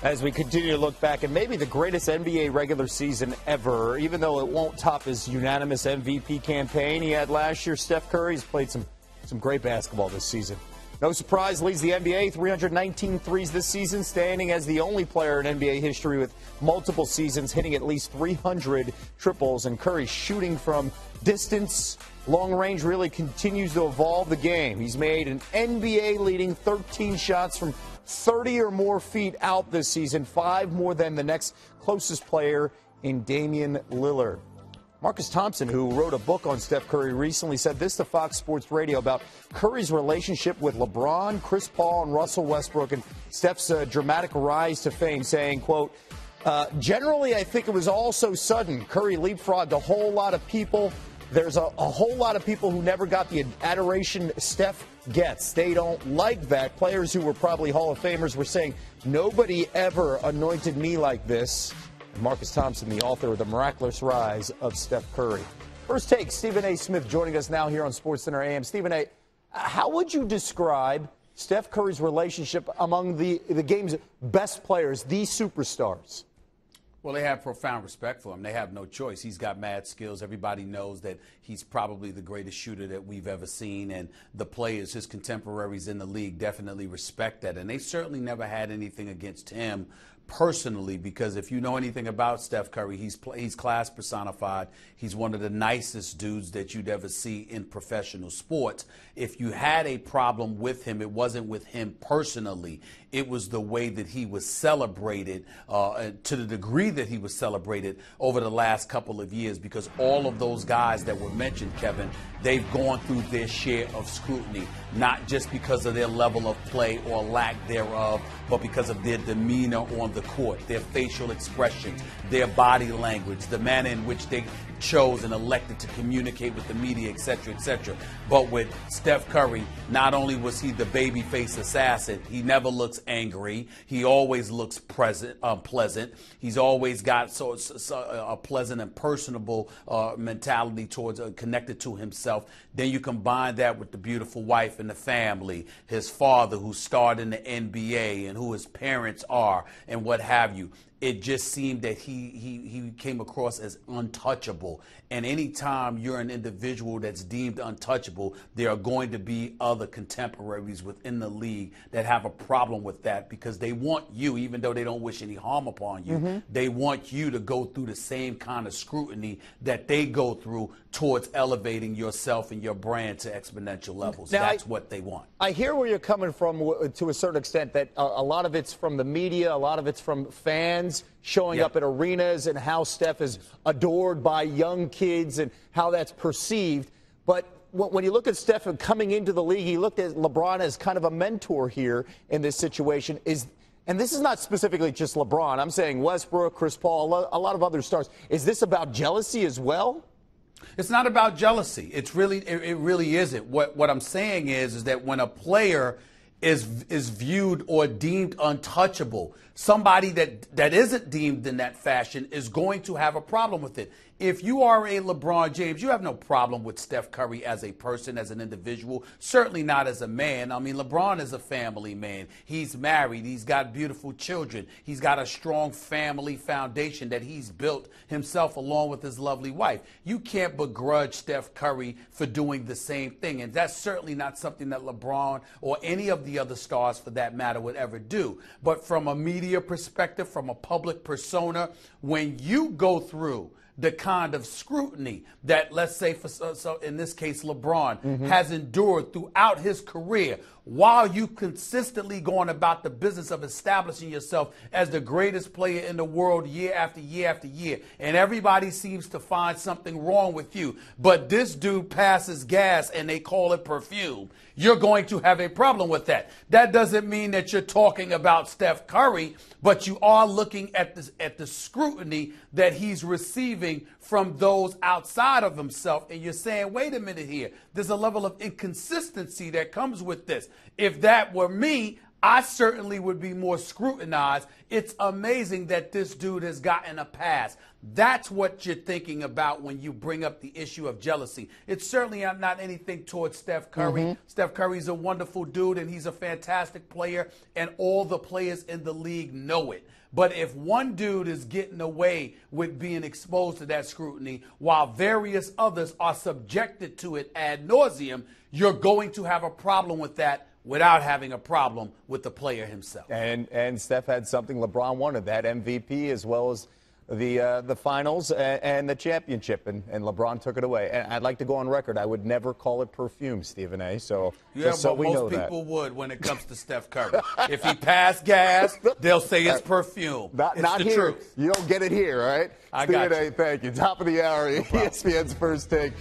As we continue to look back at maybe the greatest NBA regular season ever, even though it won't top his unanimous MVP campaign he had last year, Steph Curry's played some great basketball this season. No surprise, leads the NBA, 319 threes this season, standing as the only player in NBA history with multiple seasons hitting at least 300 triples. And Curry shooting from distance, long range, really continues to evolve the game. He's made an NBA-leading 13 shots from 30 or more feet out this season, 5 more than the next closest player in Damian Lillard. Marcus Thompson, who wrote a book on Steph Curry recently, said this to Fox Sports Radio about Curry's relationship with LeBron, Chris Paul, and Russell Westbrook, and Steph's dramatic rise to fame, saying, quote, generally, I think it was all so sudden. Curry leapfrogged a whole lot of people. There's a whole lot of people who never got the adoration Steph gets. They don't like that. Players who were probably Hall of Famers were saying, nobody ever anointed me like this. Marcus Thompson, the author of The Miraculous Rise of Steph Curry. First take, Stephen A. Smith joining us now here on SportsCenter AM. Stephen A., how would you describe Steph Curry's relationship among the game's best players, the superstars? Well, they have profound respect for him. They have no choice. He's got mad skills. Everybody knows that he's probably the greatest shooter that we've ever seen. And the players, his contemporaries in the league, definitely respect that. And they certainly never had anything against him personally, because if you know anything about Steph Curry, he's class personified. He's one of the nicest dudes that you'd ever see in professional sports. If you had a problem with him, it wasn't with him personally. It was the way that he was celebrated, to the degree that he was celebrated over the last couple of years, because all of those guys that were mentioned, Kevin, they've gone through their share of scrutiny, not just because of their level of play or lack thereof, but because of their demeanor on the court, their facial expressions, their body language, the manner in which they chose and elected to communicate with the media, etc., etc. But with Steph Curry, not only was he the babyface assassin, he never looks angry. He always looks pleasant. He's always got a pleasant and personable mentality towards connected to himself. Then you combine that with the beautiful wife and the family, his father who starred in the NBA and who his parents are and what have you. It just seemed that he came across as untouchable. And anytime you're an individual that's deemed untouchable, there are going to be other contemporaries within the league that have a problem with that, because they want you, even though they don't wish any harm upon you, they want you to go through the same kind of scrutiny that they go through towards elevating yourself and your brand to exponential levels. Now, that's what they want. I hear where you're coming from to a certain extent, that a lot of it's from the media, a lot of it's from fans showing up at arenas, and how Steph is adored by young kids and how that's perceived. But when you look at Steph coming into the league, he looked at LeBron as kind of a mentor here in this situation. And this is not specifically just LeBron. I'm saying Westbrook, Chris Paul, a lot of other stars. Is this about jealousy as well? It's not about jealousy. It really isn't. What I'm saying is that when a player is viewed or deemed untouchable, somebody that isn't deemed in that fashion is going to have a problem with it. If you are a LeBron James, you have no problem with Steph Curry as a person, as an individual, certainly not as a man. I mean, LeBron is a family man. He's married. He's got beautiful children. He's got a strong family foundation that he's built himself along with his lovely wife. You can't begrudge Steph Curry for doing the same thing, and that's certainly not something that LeBron or any of the other stars for that matter would ever do. But from a media perspective, from a public persona, when you go through the kind of scrutiny that, let's say, so in this case, LeBron has endured throughout his career, while you consistently going about the business of establishing yourself as the greatest player in the world year after year after year, and everybody seems to find something wrong with you, but this dude passes gas and they call it perfume, you're going to have a problem with that. That doesn't mean that you're talking about Steph Curry, but you are looking at the scrutiny that he's receiving from those outside of himself, and you're saying, wait a minute here, there's a level of inconsistency that comes with this. If that were me, I certainly would be more scrutinized. It's amazing that this dude has gotten a pass. That's what you're thinking about when you bring up the issue of jealousy. It's certainly not anything towards Steph Curry. Steph Curry's a wonderful dude, and he's a fantastic player, and all the players in the league know it. But if one dude is getting away with being exposed to that scrutiny while various others are subjected to it ad nauseum, you're going to have a problem with that without having a problem with the player himself. And Steph had something LeBron wanted, that MVP as well as the finals and the championship, and LeBron took it away. And I'd like to go on record, I would never call it perfume, Stephen A. So just so we know that. Most people would when it comes to Steph Curry. If he passed gas, they'll say it's perfume. Not the here. Truth. You don't get it here, all right? I got Stephen A., thank you. Top of the hour, ESPN's First Take.